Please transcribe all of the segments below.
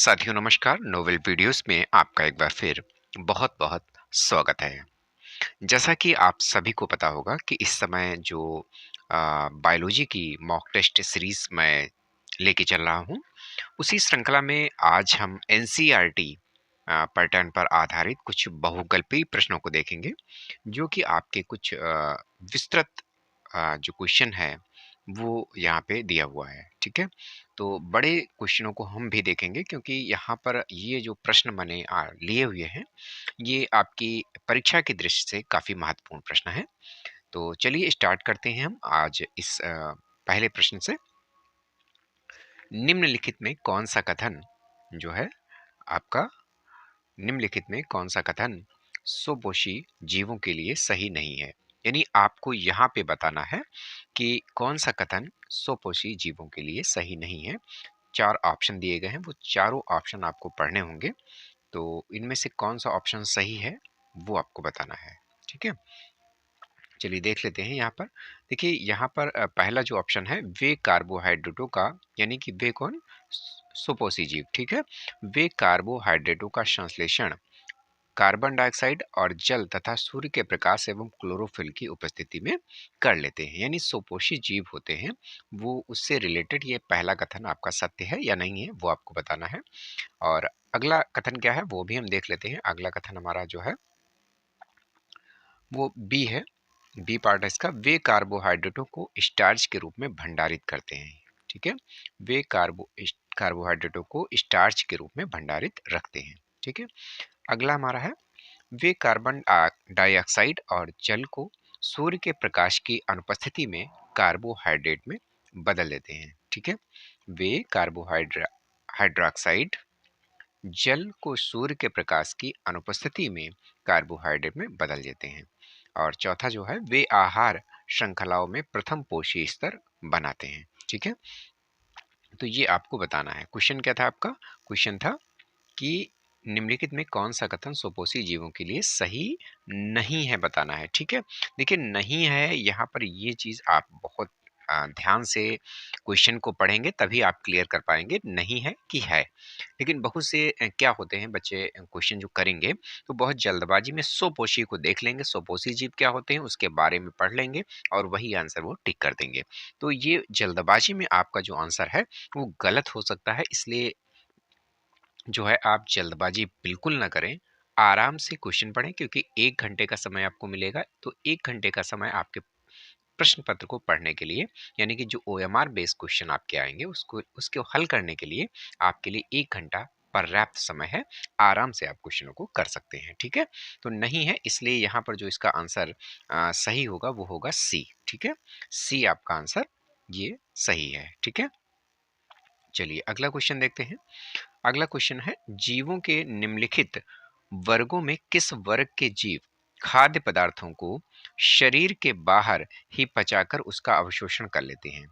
साथियों नमस्कार। Novel videos में आपका एक बार फिर बहुत बहुत स्वागत है। जैसा कि आप सभी को पता होगा कि इस समय जो बायोलॉजी की मॉक टेस्ट सीरीज मैं लेके चल रहा हूँ, उसी श्रृंखला में आज हम एनसीईआरटी पैटर्न पर आधारित कुछ बहुकल्पीय प्रश्नों को देखेंगे, जो कि आपके कुछ विस्तृत जो क्वेश्चन है वो यहाँ पे दिया हुआ है। ठीक है, तो बड़े क्वेश्चनों को हम भी देखेंगे क्योंकि यहाँ पर ये जो प्रश्न मैंने लिए हुए हैं, ये आपकी परीक्षा की दृष्टि से काफी महत्वपूर्ण प्रश्न है। तो चलिए स्टार्ट करते हैं हम आज इस पहले प्रश्न से। निम्नलिखित में कौन सा कथन जो है आपका निम्नलिखित में कौन सा कथन स्वपोषी जीवों के लिए सही नहीं है? यानी आपको यहाँ पे बताना है कि कौन सा कथन स्वपोषी जीवों के लिए सही नहीं है। चार ऑप्शन दिए गए हैं, वो चारों ऑप्शन आपको पढ़ने होंगे। तो इनमें से कौन सा ऑप्शन सही है वो आपको बताना है। ठीक है, चलिए देख लेते हैं। यहाँ पर देखिए, यहाँ पर पहला जो ऑप्शन है, वे कार्बोहाइड्रेटों का, यानी कि वे कौन? सुपोषी जीव। ठीक है, वे कार्बोहाइड्रेटों का संश्लेषण कार्बन डाइऑक्साइड और जल तथा सूर्य के प्रकाश एवं क्लोरोफिल की उपस्थिति में कर लेते हैं, यानी सुपोषी जीव होते हैं वो। उससे रिलेटेड ये पहला कथन आपका सत्य है या नहीं है वो आपको बताना है। और अगला कथन क्या है वो भी हम देख लेते हैं। अगला कथन हमारा जो है वो बी है। बी पार्ट है इसका, वे कार्बोहाइड्रेटों को स्टार्च के रूप में भंडारित करते हैं। ठीक है, वे कार्बोहाइड्रेटों को स्टार्च के रूप में भंडारित रखते हैं। ठीक है, अगला हमारा है, वे कार्बन डाइऑक्साइड और जल को सूर्य के प्रकाश की अनुपस्थिति में कार्बोहाइड्रेट में बदल देते हैं। ठीक है, वे हाइड्रोक्साइड जल को सूर्य के प्रकाश की अनुपस्थिति में कार्बोहाइड्रेट में बदल देते हैं। और चौथा जो है, वे आहार श्रृंखलाओं में प्रथम पोषी स्तर बनाते हैं। ठीक है, तो ये आपको बताना है। क्वेश्चन क्या था आपका? क्वेश्चन था कि निम्नलिखित में कौन सा कथन स्वपोषी जीवों के लिए सही नहीं है, बताना है। ठीक है, देखिए नहीं है, यहाँ पर ये चीज आप बहुत ध्यान से क्वेश्चन को पढ़ेंगे तभी आप क्लियर कर पाएंगे, नहीं है कि है। लेकिन बहुत से क्या होते हैं बच्चे, क्वेश्चन जो करेंगे तो बहुत जल्दबाजी में स्वपोषी को देख लेंगे, स्वपोषी जीव क्या होते हैं उसके बारे में पढ़ लेंगे और वही आंसर वो टिक कर देंगे। तो ये जल्दबाजी में आपका जो आंसर है वो गलत हो सकता है, इसलिए जो है आप जल्दबाजी बिल्कुल ना करें। आराम से क्वेश्चन पढ़ें, क्योंकि 1 घंटे का समय आपको मिलेगा। तो 1 घंटे का समय आपके प्रश्न पत्र को पढ़ने के लिए, यानी कि जो ओएमआर बेस्ड क्वेश्चन आपके आएंगे उसको हल करने के लिए आपके लिए 1 घंटा पर्याप्त समय है। आराम से आप क्वेश्चनों को कर सकते हैं। ठीक है, तो नहीं है, इसलिए यहाँ पर जो इसका आंसर सही होगा वो होगा सी। ठीक है, सी आपका आंसर ये सही है। ठीक है, चलिए अगला क्वेश्चन देखते हैं। अगला क्वेश्चन है, जीवों के निम्नलिखित वर्गों में किस वर्ग के जीव खाद्य पदार्थों को शरीर के बाहर ही पचाकर उसका अवशोषण कर लेते हैं?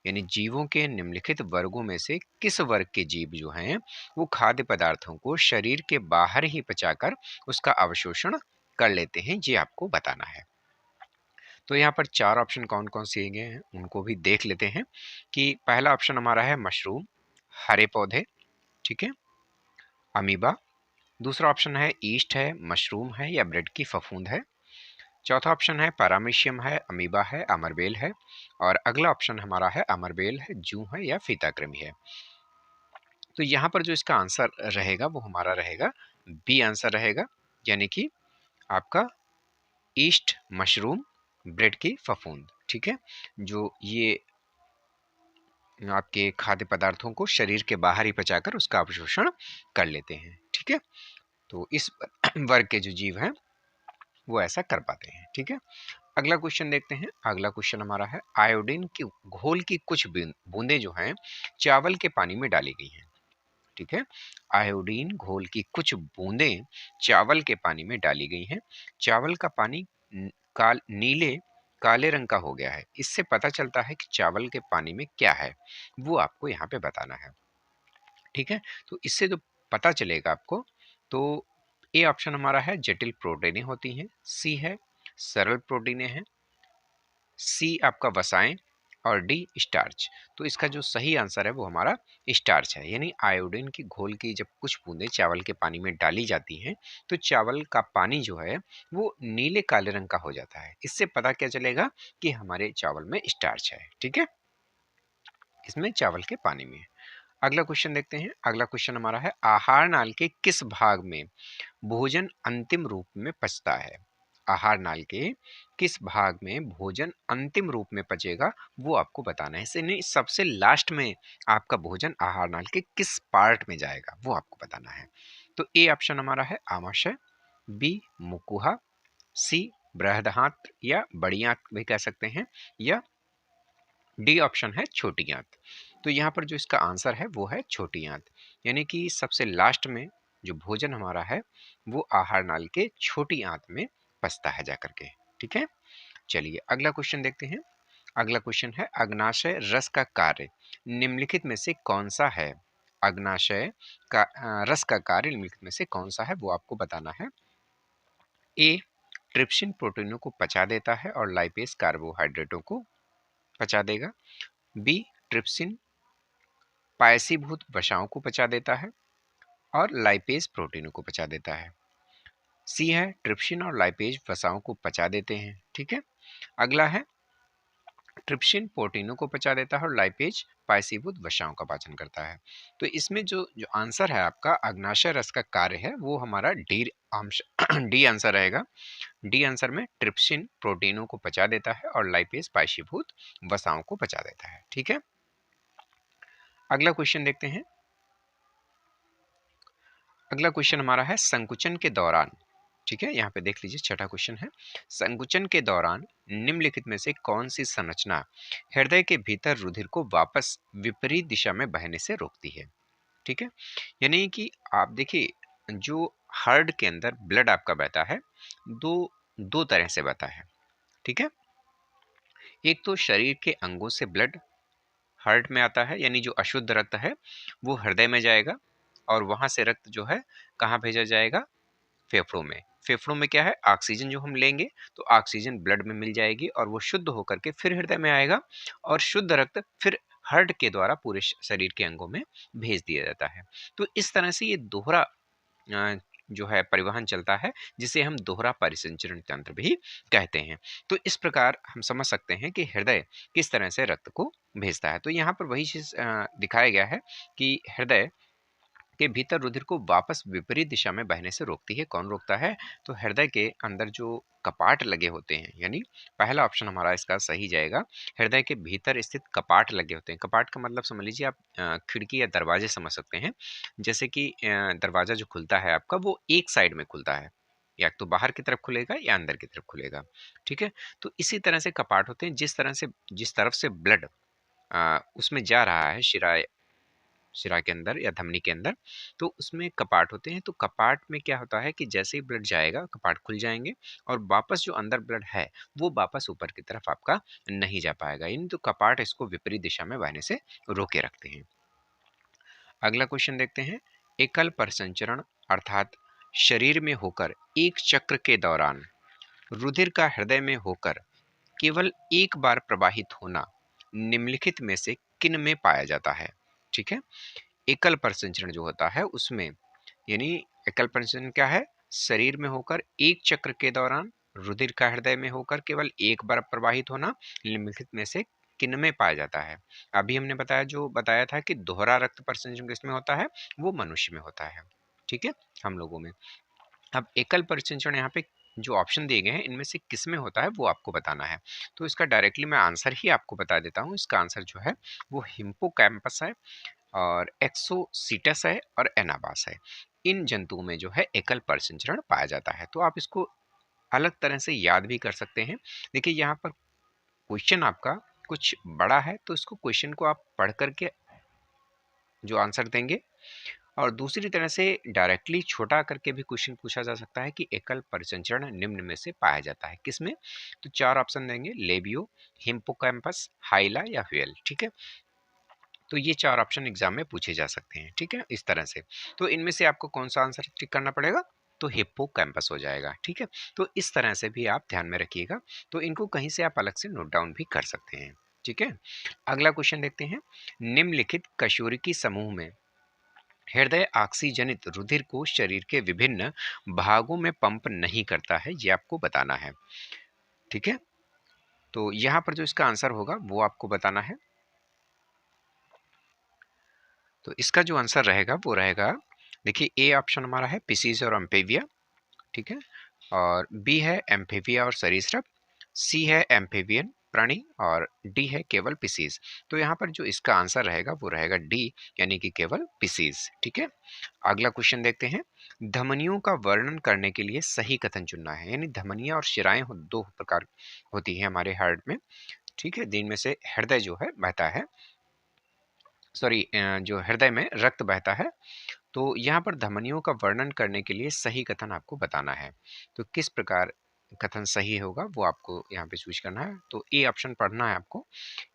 यानी जीवों के निम्नलिखित वर्गों में से किस वर्ग के जीव जो हैं वो खाद्य पदार्थों को शरीर के बाहर ही पचाकर उसका अवशोषण कर लेते हैं, ये आपको बताना है। तो यहाँ पर चार ऑप्शन कौन कौन से गए हैं उनको भी देख लेते हैं। कि पहला ऑप्शन हमारा है मशरूम, हरे पौधे। ठीक है, अमीबा। दूसरा ऑप्शन है ईस्ट है, मशरूम है या ब्रेड की फफूंद है। चौथा ऑप्शन है पैरामीशियम है, अमीबा है, अमरबेल है। और अगला ऑप्शन हमारा है अमरबेल है, जू है या फीताकृमि है। तो यहाँ पर जो इसका आंसर रहेगा वो हमारा रहेगा बी आंसर रहेगा, यानी कि आपका ईस्ट, मशरूम, ब्रेड की फफूंद। ठीक है, जो ये आपके खाद्य पदार्थों को शरीर के बाहर ही पचाकर उसका अवशोषण कर लेते हैं। ठीक है, तो इस वर्ग के जो जीव हैं वो ऐसा कर पाते हैं। ठीक है, अगला क्वेश्चन देखते हैं। अगला क्वेश्चन हमारा है, आयोडीन की घोल की कुछ बूंदें जो हैं चावल के पानी में डाली गई हैं। ठीक है, आयोडीन घोल की कुछ बूंदें चावल के पानी में डाली गई हैं। चावल का पानी नीले काले रंग का हो गया है। इससे पता चलता है कि चावल के पानी में क्या है, वो आपको यहाँ पे बताना है। ठीक है, तो इससे जो पता चलेगा आपको, तो ए ऑप्शन हमारा है जटिल प्रोटीनें होती हैं, सी है सरल प्रोटीनें हैं, सी आपका वसाएं, और डी स्टार्च। तो इसका जो सही आंसर है वो हमारा स्टार्च है। यानी आयोडीन की घोल की जब कुछ बूंदें चावल के पानी में डाली जाती हैं तो चावल का पानी जो है वो नीले काले रंग का हो जाता है। इससे पता क्या चलेगा कि हमारे चावल में स्टार्च है। ठीक है, इसमें चावल के पानी में। अगला क्वेश्चन देखते हैं। अगला क्वेश्चन हमारा है, आहार नाल के किस भाग में भोजन अंतिम रूप में पचता है? आहार नाल के किस भाग में भोजन अंतिम रूप में पचेगा वो आपको बताना है। इससे नहीं, सबसे लास्ट में आपका भोजन आहार नाल के किस पार्ट में जाएगा वो आपको बताना है। तो ए ऑप्शन हमारा है आमाशय, बी मुकुहा, सी बृहदान्त्र या बड़ी आंत भी कह सकते हैं, या डी ऑप्शन है छोटी आंत। तो यहाँ पर जो इसका आंसर है वो है छोटी आंत। यानी कि सबसे लास्ट में जो भोजन हमारा है वो आहार नाल के छोटी आंत में पचता है जाकर के। ठीक है, चलिए अगला क्वेश्चन देखते हैं। अगला क्वेश्चन है, अग्नाशय रस का कार्य निम्नलिखित में से कौन सा है? अग्नाशय का रस का कार्य निम्नलिखित में से कौन सा है वो आपको बताना है। ए ट्रिप्सिन प्रोटीनों को पचा देता है और लाइपेज कार्बोहाइड्रेटों को पचा देगा। बी ट्रिप्सिन पायसीभूत वसाओं को पचा देता है और लाइपेज प्रोटीनों को पचा देता है। सी है ट्रिप्सिन और लाइपेज वसाओं को पचा देते हैं। ठीक है, अगला है ट्रिप्सिन प्रोटीनों को पचा देता है और लाइपेज पायसीभूत वसाओं का पाचन करता है। तो इसमें जो जो आंसर है आपका अग्नाशय रस का कार्य है वो हमारा डी अंश डी आंसर रहेगा। डी आंसर में ट्रिप्सिन प्रोटीनों को पचा देता है और लाइपेज पायसीभूत वसाओं को पचा देता है। ठीक है, अगला क्वेश्चन देखते हैं। अगला क्वेश्चन हमारा है, संकुचन के दौरान, ठीक है, यहाँ पे देख लीजिए छठा क्वेश्चन है, संकुचन के दौरान निम्नलिखित में से कौन सी संरचना हृदय के भीतर रुधिर को वापस विपरीत दिशा में बहने से रोकती है? ठीक है, यानी कि आप देखिए जो हार्ट के अंदर ब्लड आपका बहता है दो दो तरह से बहता है। ठीक है, एक तो शरीर के अंगों से ब्लड हार्ट में आता है, यानी जो अशुद्ध रक्त है वो हृदय में जाएगा और वहां से रक्त जो है कहाँ भेजा जाएगा? फेफड़ों में। फेफड़ों में क्या है? ऑक्सीजन जो हम लेंगे तो ऑक्सीजन ब्लड में मिल जाएगी और वो शुद्ध होकर के फिर हृदय में आएगा और शुद्ध रक्त फिर हार्ट के द्वारा पूरे शरीर के अंगों में भेज दिया जाता है। तो इस तरह से ये दोहरा जो है परिवहन चलता है, जिसे हम दोहरा परिसंचरण तंत्र भी कहते हैं। तो इस प्रकार हम समझ सकते हैं कि हृदय किस तरह से रक्त को भेजता है। तो यहाँ पर वही चीज दिखाया गया है कि हृदय के भीतर रुधिर को वापस विपरीत दिशा में बहने से रोकती है। कौन रोकता है? तो हृदय के अंदर जो कपाट लगे होते हैं, यानी पहला ऑप्शन हमारा इसका सही जाएगा। हृदय के भीतर स्थित कपाट लगे होते हैं। कपाट का मतलब समझ लीजिए आप खिड़की या दरवाजे समझ सकते हैं। जैसे कि दरवाजा जो खुलता है आपका वो एक साइड में खुलता है, या तो बाहर की तरफ खुलेगा या अंदर की तरफ खुलेगा। ठीक है, तो इसी तरह से कपाट होते हैं। जिस तरफ से ब्लड उसमें जा रहा है शिरा शिरा के अंदर या धमनी के अंदर, तो उसमें कपाट होते हैं। तो कपाट में क्या होता है कि जैसे ही ब्लड जाएगा कपाट खुल जाएंगे और वापस जो अंदर ब्लड है वो वापस ऊपर की तरफ आपका नहीं जा पाएगा। इन तो कपाट इसको विपरीत दिशा में बहने से रोके रखते हैं। अगला क्वेश्चन देखते हैं। एकल परिसंचरण अर्थात शरीर में होकर एक चक्र के दौरान रुधिर का हृदय में होकर केवल एक बार प्रवाहित होना निम्नलिखित में से किन में पाया जाता है? ठीक है, एकल परिसंचरण जो होता है उसमें, यानी एकल परिसंचरण क्या है? शरीर में होकर एक चक्र के दौरान रुधिर का हृदय में होकर केवल एक बार प्रवाहित होना निम्नलिखित में से किन में पाया जाता है? अभी हमने बताया था कि दोहरा रक्त परिसंचरण किसमें होता है? वो मनुष्य में होता है। ठीक है, हम लोगों में। अब एकल परिसंचरण यहाँ पे जो ऑप्शन दिए गए हैं इनमें से किस में होता है वो आपको बताना है। तो इसका डायरेक्टली मैं आंसर ही आपको बता देता हूँ। इसका आंसर जो है वो हिप्पोकैम्पस है और एक्सोसीटस है और एनाबास है। इन जंतुओं में जो है एकल परिसंचरण पाया जाता है। तो आप इसको अलग तरह से याद भी कर सकते हैं। देखिए यहाँ पर क्वेश्चन आपका कुछ बड़ा है तो इसको क्वेश्चन को आप पढ़ करके जो आंसर देंगे, और दूसरी तरह से डायरेक्टली छोटा करके भी क्वेश्चन पूछा जा सकता है कि एकल परिसंचरण निम्न में से पाया जाता है किसमें? तो चार ऑप्शन देंगे, लेबियो, हिप्पोकैम्पस, हाइला या व्हेल। ठीक है, तो ये चार ऑप्शन एग्जाम में पूछे जा सकते हैं। ठीक है, इस तरह से। तो इनमें से आपको कौन सा आंसर टिक करना पड़ेगा? तो हिप्पोकैम्पस हो जाएगा। ठीक है, तो इस तरह से भी आप ध्यान में रखिएगा। तो इनको कहीं से आप अलग से नोट डाउन भी कर सकते हैं। ठीक है। अगला क्वेश्चन देखते हैं। निम्नलिखित कशेरुकी समूह में हृदय ऑक्सीजनित रुधिर को शरीर के विभिन्न भागों में पंप नहीं करता है, ये आपको बताना है। ठीक है, तो यहाँ पर जो इसका आंसर होगा वो आपको बताना है। तो इसका जो आंसर रहेगा वो रहेगा, देखिए ए ऑप्शन हमारा है पिसीज और अम्फेबिया, ठीक है, और बी है एम्फेबिया और सरीसृप, सी है एम्फेबियन प्राणी, और डी है केवल पिसीज। तो यहाँ पर जो इसका आंसर रहेगा वो रहेगा डी, यानी कि केवल पिसीज। ठीक है। अगला क्वेश्चन देखते हैं। धमनियों का वर्णन करने के लिए सही कथन चुनना है, यानी धमनियां और शिराएं दो प्रकार होती हैं हमारे हार्ट में। ठीक है, दिन में से हृदय जो है बहता है, सॉरी, जो हृदय में रक्त बहता है। तो यहाँ पर धमनियों का वर्णन करने के लिए सही कथन आपको बताना है। तो किस प्रकार कथन सही होगा वो आपको यहाँ पे चूज करना है। तो ए ऑप्शन पढ़ना है आपको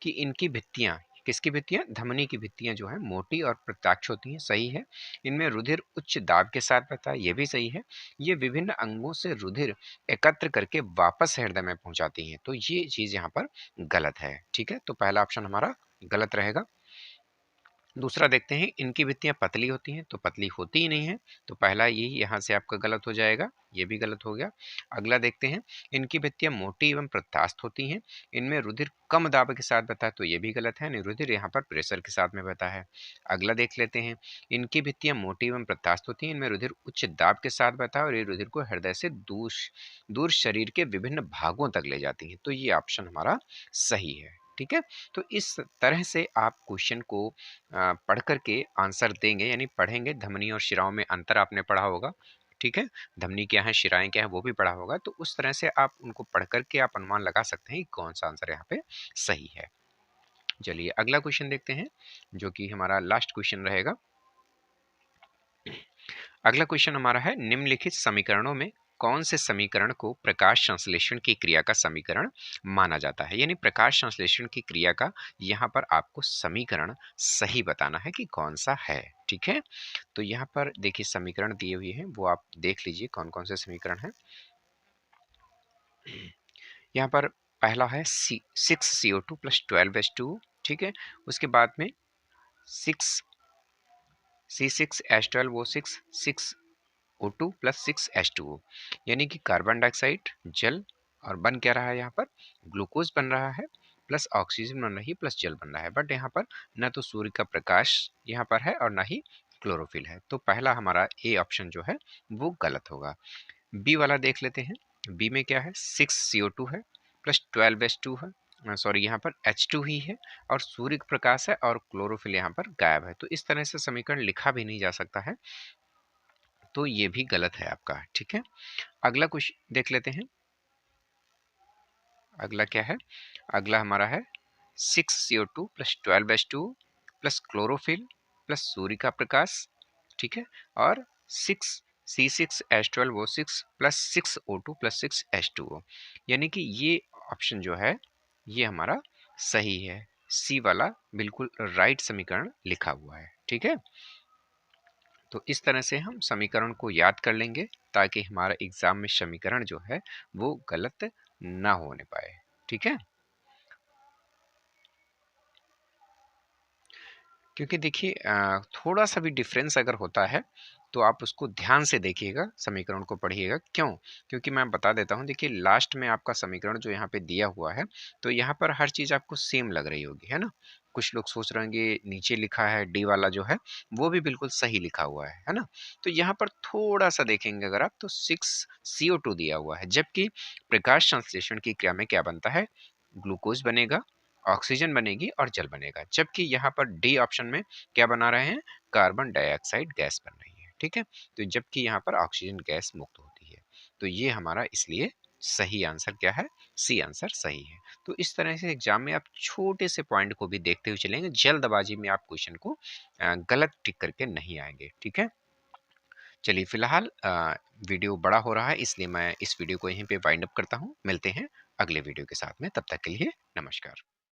कि इनकी भित्तियां, किसकी भित्तियां, धमनी की भित्तियां जो है मोटी और प्रत्याक्ष होती हैं, सही है। इनमें रुधिर उच्च दाब के साथ बहता है, ये भी सही है। ये विभिन्न अंगों से रुधिर एकत्र करके वापस हृदय में पहुंचाती हैं, तो ये चीज यहाँ पर गलत है। ठीक है, तो पहला ऑप्शन हमारा गलत रहेगा। दूसरा देखते हैं, इनकी भित्तियां पतली होती हैं, तो पतली होती ही नहीं है, तो पहला यही यहाँ से आपका गलत हो जाएगा, ये भी गलत हो गया। अगला देखते हैं, इनकी भित्तियां मोटी एवं प्रत्यास्थ होती हैं, इनमें रुधिर कम दाब के साथ बहता है, तो ये भी गलत है, नहीं रुधिर यहाँ पर प्रेशर के साथ में बहता है। अगला देख लेते हैं, इनकी भित्तियां मोटी एवं प्रत्यास्थ होती हैं, इनमें रुधिर उच्च दाब के साथ बहता है और ये रुधिर को हृदय से दूर दूर शरीर के विभिन्न भागों तक ले जाती हैं, तो ये ऑप्शन हमारा सही है। ठीक है, तो इस तरह से आप क्वेश्चन को पढ़ करके आंसर देंगे, यानी पढ़ेंगे, धमनी और शिराओं में अंतर आपने पढ़ा होगा। ठीक है, धमनी क्या है, शिराएं क्या है, वो भी पढ़ा होगा। तो उस तरह से आप उनको पढ़ करके आप अनुमान लगा सकते हैं कि कौन सा आंसर यहाँ पे सही है। चलिए अगला क्वेश्चन देखते हैं, जो कि हमारा लास्ट क्वेश्चन रहेगा। अगला क्वेश्चन हमारा है, निम्नलिखित समीकरणों में कौन से समीकरण को प्रकाश संश्लेषण की क्रिया का समीकरण माना जाता है, यानी प्रकाश संश्लेषण की क्रिया का यहाँ पर आपको समीकरण सही बताना है कि कौन सा है। ठीक है, तो यहाँ पर देखिए समीकरण दिए हुए हैं, वो आप देख लीजिए कौन कौन से समीकरण है। यहाँ पर पहला है 6CO2 + 12H2, ठीक है। उसके बाद में 6C6H12O6 6O2 + 6H2O, यानी कि कार्बन डाइऑक्साइड जल, और बन क्या रहा है यहाँ पर, ग्लूकोज बन रहा है, प्लस ऑक्सीजन बन रही है, प्लस जल बन रहा है। बट यहाँ पर न तो सूर्य का प्रकाश यहाँ पर है और ना ही क्लोरोफिल है, तो पहला हमारा ए ऑप्शन जो है वो गलत होगा। बी वाला देख लेते हैं। बी में क्या है, 6CO2 है प्लस 12H2 है, सॉरी यहाँ पर H2 ही है, और सूर्य का प्रकाश है और क्लोरोफिल यहाँ पर गायब है, तो इस तरह से समीकरण लिखा भी नहीं जा सकता है, तो ये भी गलत है आपका। ठीक है, अगला कुछ देख लेते हैं। अगला क्या है, अगला हमारा है 6CO2 + 12H2 plus chlorophyll plus सूर्य का प्रकाश, ठीक है, और 6C6H12O6 प्लस 6O2 + 6H2O, यानी कि ये ऑप्शन जो है ये हमारा सही है। सी वाला बिल्कुल राइट समीकरण लिखा हुआ है। ठीक है, तो इस तरह से हम समीकरण को याद कर लेंगे ताकि हमारा एग्जाम में समीकरण जो है वो गलत ना होने पाए। ठीक है, क्योंकि देखिए थोड़ा सा भी डिफरेंस अगर होता है तो आप उसको ध्यान से देखिएगा, समीकरण को पढ़िएगा। क्यों, क्योंकि मैं बता देता हूँ, देखिए लास्ट में आपका समीकरण जो यहाँ पे दिया हुआ है, तो यहाँ पर हर चीज़ आपको सेम लग रही होगी, है ना। कुछ लोग सोच रहे होंगे नीचे लिखा है डी वाला जो है वो भी बिल्कुल सही लिखा हुआ है ना। तो यहाँ पर थोड़ा सा देखेंगे अगर आप, तो 6CO2 दिया हुआ है, जबकि प्रकाश संश्लेषण की क्रिया में क्या बनता है, ग्लूकोज बनेगा, ऑक्सीजन बनेगी और जल बनेगा, जबकि यहाँ पर डी ऑप्शन में क्या बना रहे हैं, कार्बन डाइऑक्साइड गैस बन रही है। ठीक है, तो जबकि यहाँ पर ऑक्सीजन गैस मुक्त होती है, तो ये हमारा इसलिए सही आंसर क्या है, सी आंसर सही है। तो इस तरह से एग्जाम में आप छोटे से पॉइंट को भी देखते हुए चलेंगे, जल्दबाजी में आप क्वेश्चन को गलत टिक करके नहीं आएंगे। ठीक है, चलिए फिलहाल वीडियो बड़ा हो रहा है, इसलिए मैं इस वीडियो को यहीं पे वाइंड अप करता हूँ। मिलते हैं अगले वीडियो के साथ में, तब तक के लिए नमस्कार।